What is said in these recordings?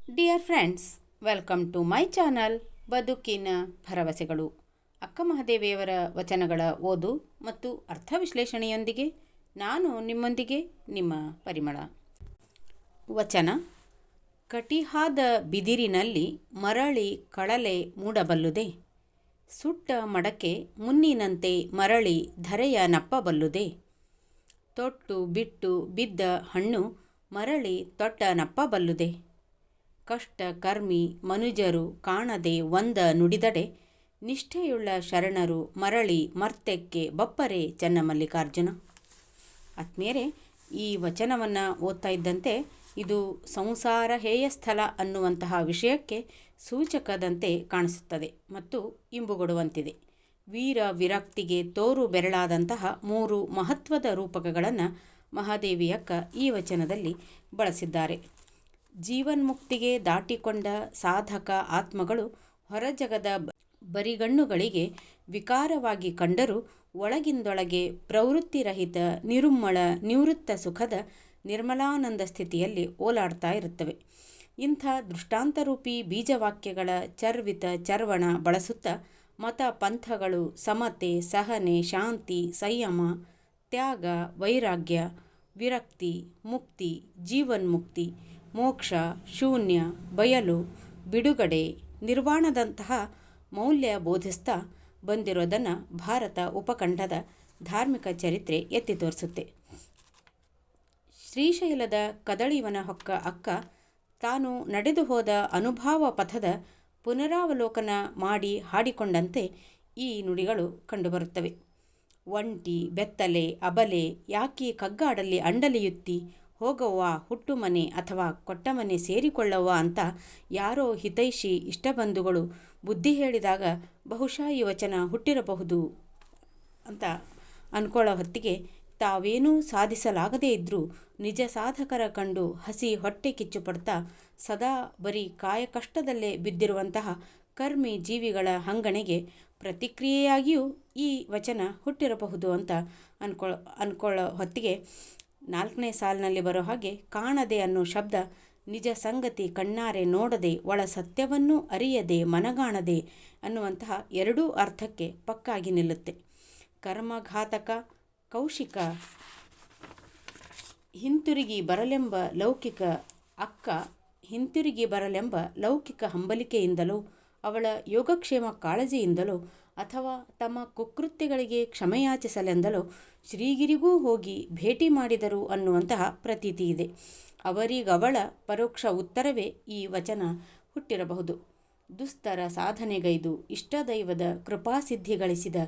Dear friends, welcome to my channel ಬದುಕಿನ ಭರವಸೆಗಳು. ಅಕ್ಕ ಮಹಾದೇವಿಯವರ ವಚನಗಳ ಓದು ಮತ್ತು ಅರ್ಥ ವಿಶ್ಲೇಷಣೆಯೊಂದಿಗೆ ನಾನು ನಿಮ್ಮೊಂದಿಗೆ ನಿಮ್ಮ ಪರಿಮಳ. ವಚನ: ಕಟಿಹಾದ ಬಿದಿರಿನಲ್ಲಿ ಮರಳಿ ಕಳಲೆ ಮೂಡಬಲ್ಲುದೆ, ಸುಟ್ಟ ಮಡಕೆ ಮುನ್ನಿನಂತೆ ಮರಳಿ ಧರೆಯ ನಪ್ಪಬಲ್ಲುದೆ, ತೊಟ್ಟು ಬಿಟ್ಟು ಬಿದ್ದ ಹಣ್ಣು ಮರಳಿ ತೊಟ್ಟ ನಪ್ಪಬಲ್ಲುದೆ, ಕಷ್ಟ ಕರ್ಮಿ ಮನುಜರು ಕಾಣದೆ ಒಂದ ನುಡಿದಡೆ, ನಿಷ್ಠೆಯುಳ್ಳ ಶರಣರು ಮರಳಿ ಮರ್ತ್ಯಕ್ಕೆ ಬಪ್ಪರೆ ಚನ್ನಮಲ್ಲಿಕಾರ್ಜುನ. ಆತ್ಮೀಯರೇ, ಈ ವಚನವನ್ನು ಓದ್ತಾ ಇದ್ದಂತೆ ಇದು ಸಂಸಾರ ಹೇಯಸ್ಥಳ ಅನ್ನುವಂತಹ ವಿಷಯಕ್ಕೆ ಸೂಚಕದಂತೆ ಕಾಣಿಸುತ್ತದೆ ಮತ್ತು ಇಂಬುಗೊಡುವಂತಿದೆ. ವೀರ ವಿರಕ್ತಿಗೆ ತೋರು ಬೆರಳಾದಂತಹ 3 ಮಹತ್ವದ ರೂಪಕಗಳನ್ನು ಮಹಾದೇವಿಯಕ್ಕ ಈ ವಚನದಲ್ಲಿ ಬಳಸಿದ್ದಾರೆ. ಜೀವನ್ಮುಕ್ತಿಗೆ ದಾಟಿಕೊಂಡ ಸಾಧಕ ಆತ್ಮಗಳು ಹೊರಜಗದ ಬರಿಗಣ್ಣುಗಳಿಗೆ ವಿಕಾರವಾಗಿ ಕಂಡರೂ ಒಳಗಿಂದೊಳಗೆ ಪ್ರವೃತ್ತಿರಹಿತ ನಿರುಮ್ಮಳ ನಿವೃತ್ತ ಸುಖದ ನಿರ್ಮಲಾನಂದ ಸ್ಥಿತಿಯಲ್ಲಿ ಓಲಾಡ್ತಾ ಇರುತ್ತವೆ. ಇಂಥ ದೃಷ್ಟಾಂತರೂಪಿ ಬೀಜವಾಕ್ಯಗಳ ಚರ್ವಿತ ಚರ್ವಣ ಬಳಸುತ್ತಾ ಮತ ಪಂಥಗಳು ಸಮತೆ, ಸಹನೆ, ಶಾಂತಿ, ಸಂಯಮ, ತ್ಯಾಗ, ವೈರಾಗ್ಯ, ವಿರಕ್ತಿ, ಮುಕ್ತಿ, ಜೀವನ್ಮುಕ್ತಿ, ಮೋಕ್ಷ, ಶೂನ್ಯ, ಬಯಲು, ಬಿಡುಗಡೆ, ನಿರ್ವಾಣದಂತಹ ಮೌಲ್ಯ ಬೋಧಿಸ್ತಾ ಬಂದಿರೋದನ್ನು ಭಾರತ ಉಪಖಂಡದ ಧಾರ್ಮಿಕ ಚರಿತ್ರೆ ಎತ್ತಿ ತೋರಿಸುತ್ತೆ. ಶ್ರೀಶೈಲದ ಕದಳಿವನ ಹೊಕ್ಕ ಅಕ್ಕ ತಾನು ನಡೆದು ಹೋದ ಅನುಭಾವ ಪಥದ ಪುನರಾವಲೋಕನ ಮಾಡಿ ಹಾಡಿಕೊಂಡಂತೆ ಈ ನುಡಿಗಳು ಕಂಡುಬರುತ್ತವೆ. ಒಂಟಿ ಬೆತ್ತಲೆ ಅಬಲೆ ಯಾಕಿ ಕಗ್ಗಾಡಲ್ಲಿ ಅಂಡಲಿಯುತ್ತಿ, ಹೋಗವ್ವ ಹುಟ್ಟುಮನೆ ಅಥವಾ ಕೊಟ್ಟಮನೆ ಸೇರಿಕೊಳ್ಳವ್ವ ಅಂತ ಯಾರೋ ಹಿತೈಷಿ ಇಷ್ಟಬಂಧುಗಳು ಬುದ್ಧಿ ಹೇಳಿದಾಗ ಬಹುಶಃ ಈ ವಚನ ಹುಟ್ಟಿರಬಹುದು ಅಂತ ಅಂದ್ಕೊಳ್ಳೋ ಹೊತ್ತಿಗೆ, ತಾವೇನೂ ಸಾಧಿಸಲಾಗದೇ ಇದ್ದರೂ ನಿಜ ಸಾಧಕರ ಕಂಡು ಹಸಿ ಹೊಟ್ಟೆ ಕಿಚ್ಚು ಪಡ್ತಾ ಸದಾ ಬರೀ ಕಾಯಕಷ್ಟದಲ್ಲೇ ಬಿದ್ದಿರುವಂತಹ ಕರ್ಮಿ ಜೀವಿಗಳ ಹಂಗಣೆಗೆ ಪ್ರತಿಕ್ರಿಯೆಯಾಗಿಯೂ ಈ ವಚನ ಹುಟ್ಟಿರಬಹುದು ಅಂತ ಅಂದ್ಕೊಳ್ಳೋ ಹೊತ್ತಿಗೆ 4ನೇ ಸಾಲಿನಲ್ಲಿ ಬರೋ ಹಾಗೆ, ಕಾಣದೆ ಅನ್ನೋ ಶಬ್ದ ನಿಜ ಸಂಗತಿ ಕಣ್ಣಾರೆ ನೋಡದೆ ಒಳ ಸತ್ಯವನ್ನೂ ಅರಿಯದೆ ಮನಗಾಣದೆ ಅನ್ನುವಂತಹ 2 ಅರ್ಥಕ್ಕೆ ಪಕ್ಕಾಗಿ ನಿಲ್ಲುತ್ತೆ. ಕರ್ಮಘಾತಕ ಕೌಶಿಕ ಹಿಂತಿರುಗಿ ಬರಲೆಂಬ ಲೌಕಿಕ ಅಕ್ಕ ಹಿಂತಿರುಗಿ ಬರಲೆಂಬ ಲೌಕಿಕ ಹಂಬಲಿಕೆಯಿಂದಲೋ ಅವಳ ಯೋಗಕ್ಷೇಮ ಕಾಳಜಿಯಿಂದಲೋ ಅಥವಾ ತಮ್ಮ ಕುಕೃತ್ಯಗಳಿಗೆ ಕ್ಷಮೆಯಾಚಿಸಲೆಂದಲೋ ಶ್ರೀಗಿರಿಗೂ ಹೋಗಿ ಭೇಟಿ ಮಾಡಿದರು ಅನ್ನುವಂತಹ ಪ್ರತೀತಿ ಇದೆ. ಅವರಿಗವಳ ಪರೋಕ್ಷ ಉತ್ತರವೇ ಈ ವಚನ ಹುಟ್ಟಿರಬಹುದು. ದುಸ್ತರ ಸಾಧನೆಗೈದು ಇಷ್ಟದೈವದ ಕೃಪಾಸಿದ್ಧಿ ಗಳಿಸಿದ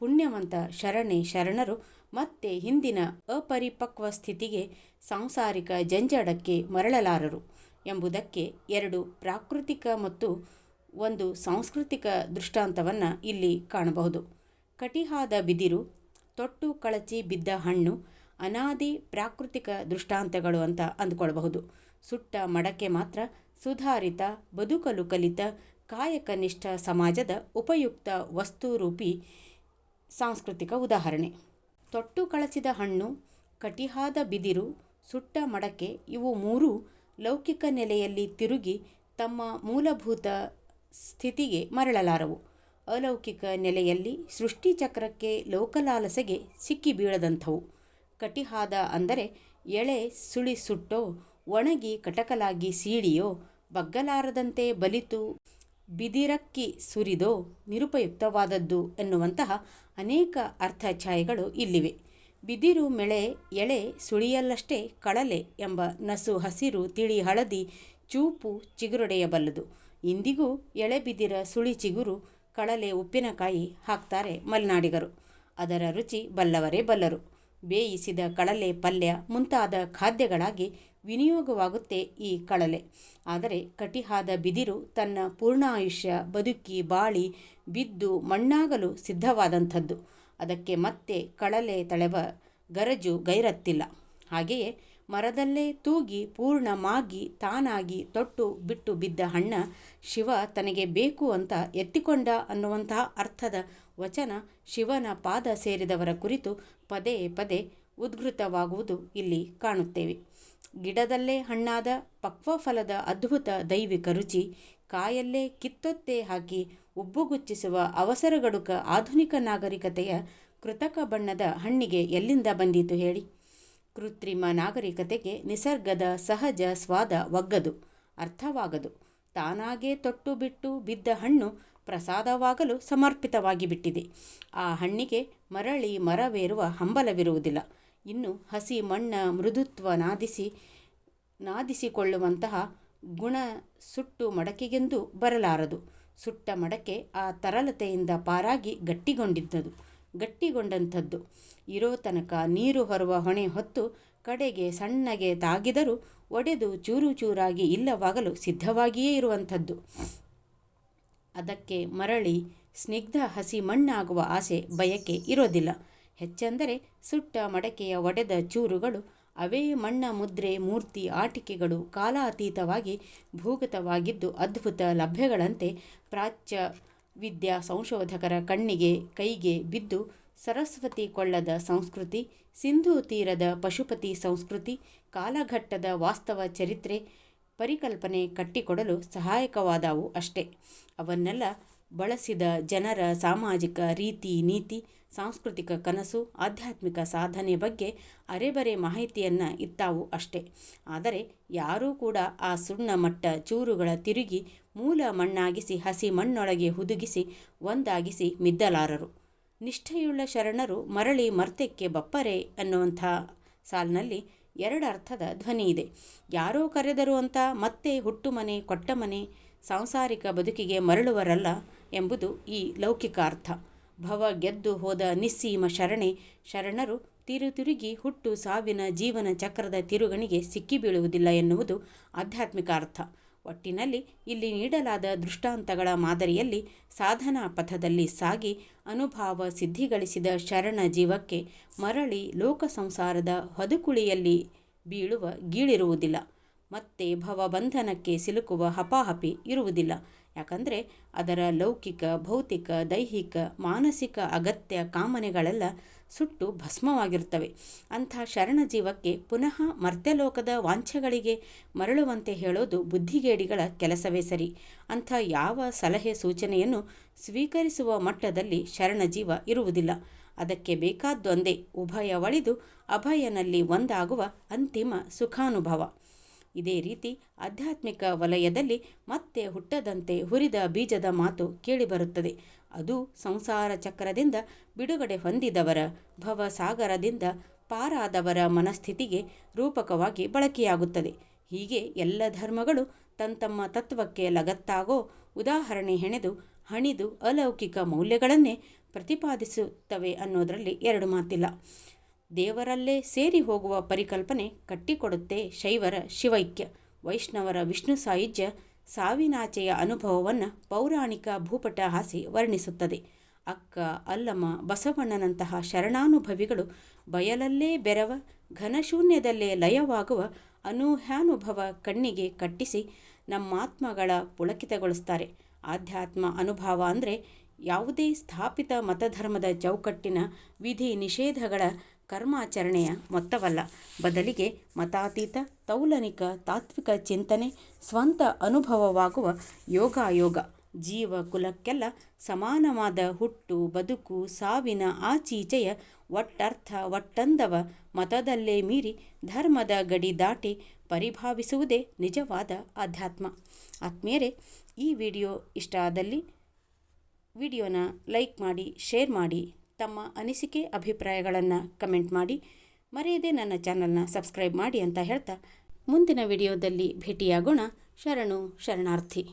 ಪುಣ್ಯವಂತ ಶರಣರು ಮತ್ತೆ ಹಿಂದಿನ ಅಪರಿಪಕ್ವ ಸ್ಥಿತಿಗೆ ಸಾಂಸಾರಿಕ ಜಂಜಡಕ್ಕೆ ಮರಳಲಾರರು ಎಂಬುದಕ್ಕೆ 2 ಪ್ರಾಕೃತಿಕ ಮತ್ತು 1 ಸಾಂಸ್ಕೃತಿಕ ದೃಷ್ಟಾಂತವನ್ನು ಇಲ್ಲಿ ಕಾಣಬಹುದು. ಕಟಿಹಾದ ಬಿದಿರು, ತೊಟ್ಟು ಕಳಚಿ ಬಿದ್ದ ಹಣ್ಣು ಅನಾದಿ ಪ್ರಾಕೃತಿಕ ದೃಷ್ಟಾಂತಗಳು ಅಂತ ಅಂದ್ಕೊಳ್ಬಹುದು. ಸುಟ್ಟ ಮಡಕೆ ಮಾತ್ರ ಸುಧಾರಿತ ಬದುಕಲು ಕಲಿತ ಕಾಯಕನಿಷ್ಠ ಸಮಾಜದ ಉಪಯುಕ್ತ ವಸ್ತುರೂಪಿ ಸಾಂಸ್ಕೃತಿಕ ಉದಾಹರಣೆ. ತೊಟ್ಟು ಕಳಚಿದ ಹಣ್ಣು, ಕಟಿಹಾದ ಬಿದಿರು, ಸುಟ್ಟ ಮಡಕೆ ಇವು 3 ಲೌಕಿಕ ನೆಲೆಯಲ್ಲಿ ತಿರುಗಿ ತಮ್ಮ ಮೂಲಭೂತ ಸ್ಥಿತಿಗೆ ಮರಳಲಾರವು. ಅಲೌಕಿಕ ನೆಲೆಯಲ್ಲಿ ಸೃಷ್ಟಿಚಕ್ರಕ್ಕೆ ಲೋಕಲಾಲಸೆಗೆ ಸಿಕ್ಕಿ ಬೀಳದಂಥವು. ಕಟಿಹಾದ ಅಂದರೆ ಎಳೆ ಸುಳಿ ಸುಟ್ಟೋ, ಒಣಗಿ ಕಟಕಲಾಗಿ ಸೀಳಿಯೋ, ಬಗ್ಗಲಾರದಂತೆ ಬಲಿತು ಬಿದಿರಕ್ಕಿ ಸುರಿದೋ ನಿರುಪಯುಕ್ತವಾದದ್ದು ಎನ್ನುವಂತಹ ಅನೇಕ ಅರ್ಥಛಾಯೆಗಳು ಇಲ್ಲಿವೆ. ಬಿದಿರು ಮೆಳೆ ಎಳೆ ಸುಳಿಯಲ್ಲಷ್ಟೇ ಕಳಲೆ ಎಂಬ ನಸು ಹಸಿರು ತಿಳಿ ಹಳದಿ ಚೂಪು ಚಿಗುರೊಡೆಯಬಲ್ಲದು. ಇಂದಿಗೂ ಎಳೆ ಬಿದಿರ ಸುಳಿ ಚಿಗುರು ಕಳಲೆ ಉಪ್ಪಿನಕಾಯಿ ಹಾಕ್ತಾರೆ ಮಲೆನಾಡಿಗರು. ಅದರ ರುಚಿ ಬಲ್ಲವರೇ ಬಲ್ಲರು. ಬೇಯಿಸಿದ ಕಳಲೆ ಪಲ್ಯ ಮುಂತಾದ ಖಾದ್ಯಗಳಾಗಿ ವಿನಿಯೋಗವಾಗುತ್ತೆ ಈ ಕಳಲೆ. ಆದರೆ ಕಟಿಹಾದ ಬಿದಿರು ತನ್ನ ಪೂರ್ಣಾಯುಷ್ಯ ಬದುಕಿ ಬಾಳಿ ಬಿದ್ದು ಮಣ್ಣಾಗಲು ಸಿದ್ಧವಾದಂಥದ್ದು. ಅದಕ್ಕೆ ಮತ್ತೆ ಕಳಲೆ ತಳೆವ ಗರಜು ಗೈರತ್ತಿಲ್ಲ. ಹಾಗೆಯೇ ಮರದಲ್ಲೇ ತೂಗಿ ಪೂರ್ಣ ಮಾಗಿ ತಾನಾಗಿ ತೊಟ್ಟು ಬಿಟ್ಟು ಬಿದ್ದ ಹಣ್ಣ ಶಿವ ತನಗೆ ಬೇಕು ಅಂತ ಎತ್ತಿಕೊಂಡ ಅನ್ನುವಂತಹ ಅರ್ಥದ ವಚನ ಶಿವನ ಪಾದ ಸೇರಿದವರ ಕುರಿತು ಪದೇ ಪದೇ ಉದ್ಘೃತವಾಗುವುದು ಇಲ್ಲಿ ಕಾಣುತ್ತೇವೆ. ಗಿಡದಲ್ಲೇ ಹಣ್ಣಾದ ಪಕ್ವ ಫಲದ ಅದ್ಭುತ ದೈವಿಕ ರುಚಿ, ಕಾಯಲ್ಲೇ ಕಿತ್ತೊತ್ತೆ ಹಾಕಿ ಉಬ್ಬುಗುಚ್ಚಿಸುವ ಅವಸರಗಡುಕ ಆಧುನಿಕ ನಾಗರಿಕತೆಯ ಕೃತಕ ಬಣ್ಣದ ಹಣ್ಣಿಗೆ ಎಲ್ಲಿಂದ ಬಂದೀತು ಹೇಳಿ? ಕೃತ್ರಿಮ ನಾಗರಿಕತೆಗೆ ನಿಸರ್ಗದ ಸಹಜ ಸ್ವಾದ ಒಗ್ಗದು, ಅರ್ಥವಾಗದು. ತಾನಾಗೇ ತೊಟ್ಟು ಬಿಟ್ಟು ಬಿದ್ದ ಹಣ್ಣು ಪ್ರಸಾದವಾಗಲು ಸಮರ್ಪಿತವಾಗಿ ಬಿಟ್ಟಿದೆ. ಆ ಹಣ್ಣಿಗೆ ಮರಳಿ ಮರವೇರುವ ಹಂಬಲವಿರುವುದಿಲ್ಲ. ಇನ್ನು ಹಸಿ ಮಣ್ಣ ಮೃದುತ್ವ ನಾದಿಸಿಕೊಳ್ಳುವಂತಹ ಗುಣ ಸುಟ್ಟು ಮಡಕೆಗೆಂದೂ ಬರಲಾರದು. ಸುಟ್ಟ ಮಡಕೆ ಆ ತರಲತೆಯಿಂದ ಪಾರಾಗಿ ಗಟ್ಟಿಗೊಂಡಂಥದ್ದು. ಇರೋ ತನಕ ನೀರು ಹೊರುವ ಹೊಣೆ ಹೊತ್ತು ಕಡೆಗೆ ಸಣ್ಣಗೆ ತಾಗಿದರೂ ಒಡೆದು ಚೂರು ಚೂರಾಗಿ ಇಲ್ಲವಾಗಲು ಸಿದ್ಧವಾಗಿಯೇ ಇರುವಂಥದ್ದು. ಅದಕ್ಕೆ ಮರಳಿ ಸ್ನಿಗ್ಧ ಹಸಿ ಮಣ್ಣಾಗುವ ಆಸೆ ಬಯಕೆ ಇರೋದಿಲ್ಲ. ಹೆಚ್ಚೆಂದರೆ ಸುಟ್ಟ ಮಡಕೆಯ ಒಡೆದ ಚೂರುಗಳು ಅವೇ ಮಣ್ಣ ಮುದ್ರೆ ಮೂರ್ತಿ ಆಟಿಕೆಗಳು ಕಾಲಾತೀತವಾಗಿ ಭೂಗತವಾಗಿದ್ದು ಅದ್ಭುತ ಲಭ್ಯಗಳಂತೆ ಪ್ರಾಚ್ಯ ವಿದ್ಯಾ ಸಂಶೋಧಕರ ಕಣ್ಣಿಗೆ ಕೈಗೆ ಬಿದ್ದು ಸರಸ್ವತಿ ಕೊಳ್ಳದ ಸಂಸ್ಕೃತಿ, ಸಿಂಧೂ ತೀರದ ಪಶುಪತಿ ಸಂಸ್ಕೃತಿ, ಕಾಲಘಟ್ಟದ ವಾಸ್ತವ ಚರಿತ್ರೆ ಪರಿಕಲ್ಪನೆ ಕಟ್ಟಿಕೊಡಲು ಸಹಾಯಕವಾದವು ಅಷ್ಟೇ. ಅವನ್ನೆಲ್ಲ ಬಳಸಿದ ಜನರ ಸಾಮಾಜಿಕ ರೀತಿ ನೀತಿ, ಸಾಂಸ್ಕೃತಿಕ ಕನಸು, ಆಧ್ಯಾತ್ಮಿಕ ಸಾಧನೆ ಬಗ್ಗೆ ಅರೆಬರೆ ಮಾಹಿತಿಯನ್ನು ಇತ್ತಾವು ಅಷ್ಟೇ. ಆದರೆ ಯಾರೂ ಕೂಡ ಆ ಸುಣ್ಣ ಮಟ್ಟ ಚೂರುಗಳ ತಿರುಗಿ ಮೂಲ ಮಣ್ಣಾಗಿಸಿ ಹಸಿ ಮಣ್ಣೊಳಗೆ ಹುದುಗಿಸಿ ಒಂದಾಗಿಸಿ ಮಿದ್ದಲಾರರು. ನಿಷ್ಠೆಯುಳ್ಳ ಶರಣರು ಮರಳಿ ಮರ್ತ್ಯಕ್ಕೆ ಬಪ್ಪರೆ ಅನ್ನುವಂಥ ಸಾಲಿನಲ್ಲಿ ಎರಡರ್ಥದ ಧ್ವನಿ ಇದೆ. ಯಾರೋ ಕರೆದರು ಅಂತ ಮತ್ತೆ ಹುಟ್ಟುಮನೆ ಕೊಟ್ಟಮನೆ ಸಾಂಸಾರಿಕ ಬದುಕಿಗೆ ಮರಳುವರಲ್ಲ ಎಂಬುದು ಈ ಲೌಕಿಕ ಅರ್ಥ. ಭವ ಗೆದ್ದು ಹೋದ ನಿಸ್ಸೀಮ ಶರಣರು ತಿರುಗಿ ಹುಟ್ಟು ಸಾವಿನ ಜೀವನ ಚಕ್ರದ ತಿರುಗಣಿಗೆ ಸಿಕ್ಕಿಬೀಳುವುದಿಲ್ಲ ಎನ್ನುವುದು ಆಧ್ಯಾತ್ಮಿಕ ಅರ್ಥ. ಒಟ್ಟಿನಲ್ಲಿ ಇಲ್ಲಿ ನೀಡಲಾದ ದೃಷ್ಟಾಂತಗಳ ಮಾದರಿಯಲ್ಲಿ ಸಾಧನಾ ಪಥದಲ್ಲಿ ಸಾಗಿ ಅನುಭಾವ ಸಿದ್ಧಿಗಳಿಸಿದ ಶರಣ ಜೀವಕ್ಕೆ ಮರಳಿ ಲೋಕ ಸಂಸಾರದ ಹೊದಕುಳಿಯಲ್ಲಿ ಬೀಳುವ ಗೀಳಿರುವುದಿಲ್ಲ. ಮತ್ತೆ ಭವಬಂಧನಕ್ಕೆ ಸಿಲುಕುವ ಹಪಾಹಪಿ ಇರುವುದಿಲ್ಲ. ಯಾಕಂದರೆ ಅದರ ಲೌಕಿಕ ಭೌತಿಕ ದೈಹಿಕ ಮಾನಸಿಕ ಅಗತ್ಯ ಕಾಮನೆಗಳೆಲ್ಲ ಸುಟ್ಟು ಭಸ್ಮವಾಗಿರ್ತವೆ. ಅಂಥ ಶರಣ ಜೀವಕ್ಕೆ ಪುನಃ ಮರ್ತ್ಯಲೋಕದ ವಾಂಛೆಗಳಿಗೆ ಮರಳುವಂತೆ ಹೇಳೋದು ಬುದ್ಧಿಗೇಡಿಗಳ ಕೆಲಸವೇ ಸರಿ. ಅಂಥ ಯಾವ ಸಲಹೆ ಸೂಚನೆಯನ್ನು ಸ್ವೀಕರಿಸುವ ಮಟ್ಟದಲ್ಲಿ ಶರಣಜೀವ ಇರುವುದಿಲ್ಲ. ಅದಕ್ಕೆ ಬೇಕಾದ್ದೊಂದೇ ಉಭಯವಳಿದು ಅಭಯನಲ್ಲಿ ಒಂದಾಗುವ ಅಂತಿಮ ಸುಖಾನುಭವ. ಇದೇ ರೀತಿ ಆಧ್ಯಾತ್ಮಿಕ ವಲಯದಲ್ಲಿ ಮತ್ತೆ ಹುಟ್ಟದಂತೆ ಹುರಿದ ಬೀಜದ ಮಾತು ಕೇಳಿಬರುತ್ತದೆ. ಅದು ಸಂಸಾರ ಚಕ್ರದಿಂದ ಬಿಡುಗಡೆ ಹೊಂದಿದವರ, ಭವಸಾಗರದಿಂದ ಪಾರಾದವರ ಮನಸ್ಥಿತಿಗೆ ರೂಪಕವಾಗಿ ಬಳಕೆಯಾಗುತ್ತದೆ. ಹೀಗೆ ಎಲ್ಲ ಧರ್ಮಗಳು ತಮ್ಮ ತತ್ವಕ್ಕೆ ಲಗತ್ತಾಗೋ ಉದಾಹರಣೆ ಹಣಿದು ಅಲೌಕಿಕ ಮೌಲ್ಯಗಳನ್ನೇ ಪ್ರತಿಪಾದಿಸುತ್ತವೆ ಅನ್ನೋದರಲ್ಲಿ ಎರಡು ಮಾತಿಲ್ಲ. ದೇವರಲ್ಲೇ ಸೇರಿ ಹೋಗುವ ಪರಿಕಲ್ಪನೆ ಕಟ್ಟಿಕೊಡುತ್ತೆ ಶೈವರ ಶಿವೈಕ್ಯ, ವೈಷ್ಣವರ ವಿಷ್ಣು ಸಾಯುಜ್ಯ, ಸಾವಿನಾಚೆಯ ಅನುಭವವನ್ನು ಪೌರಾಣಿಕ ಭೂಪಟ ಹಾಸಿ ವರ್ಣಿಸುತ್ತದೆ. ಅಕ್ಕ ಅಲ್ಲಮ ಬಸವಣ್ಣನಂತಹ ಶರಣಾನುಭವಿಗಳು ಬಯಲಲ್ಲೇ ಬೆರವ ಘನಶೂನ್ಯದಲ್ಲೇ ಲಯವಾಗುವ ಅನೂಹ್ಯಾನುಭವ ಕಣ್ಣಿಗೆ ಕಟ್ಟಿಸಿ ನಮ್ಮಾತ್ಮಗಳ ಪುಳಕಿತಗೊಳಿಸ್ತಾರೆ. ಆಧ್ಯಾತ್ಮ ಅನುಭವ ಅಂದರೆ ಯಾವುದೇ ಸ್ಥಾಪಿತ ಮತಧರ್ಮದ ಚೌಕಟ್ಟಿನ ವಿಧಿ ನಿಷೇಧಗಳ ಕರ್ಮಾಚರಣೆಯ ಮೊತ್ತವಲ್ಲ. ಬದಲಿಗೆ ಮತಾತೀತ ತೌಲನಿಕ ತಾತ್ವಿಕ ಚಿಂತನೆ, ಸ್ವಂತ ಅನುಭವವಾಗುವ ಯೋಗಾಯೋಗ, ಜೀವ ಕುಲಕ್ಕೆಲ್ಲ ಸಮಾನವಾದ ಹುಟ್ಟು ಬದುಕು ಸಾವಿನ ಆಚೀಚೆಯ ಒಟ್ಟರ್ಥ ಒಟ್ಟಂದವ ಮತದಲ್ಲೇ ಮೀರಿ ಧರ್ಮದ ಗಡಿ ದಾಟಿ ಪರಿಭಾವಿಸುವುದೇ ನಿಜವಾದ ಆಧ್ಯಾತ್ಮ. ಆತ್ಮೀಯರೇ, ಈ ವಿಡಿಯೋ ಇಷ್ಟ ಆದಲ್ಲಿ ವಿಡಿಯೋನ ಲೈಕ್ ಮಾಡಿ, ಶೇರ್ ಮಾಡಿ, ತಮ್ಮ ಅನಿಸಿಕೆ ಅಭಿಪ್ರಾಯಗಳನ್ನು ಕಮೆಂಟ್ ಮಾಡಿ, ಮರೆಯದೆ ನನ್ನ ಚಾನಲ್ನ ಸಬ್ಸ್ಕ್ರೈಬ್ ಮಾಡಿ ಅಂತ ಹೇಳ್ತಾ ಮುಂದಿನ ವಿಡಿಯೋದಲ್ಲಿ ಭೇಟಿಯಾಗೋಣ. ಶರಣು ಶರಣಾರ್ಥಿ.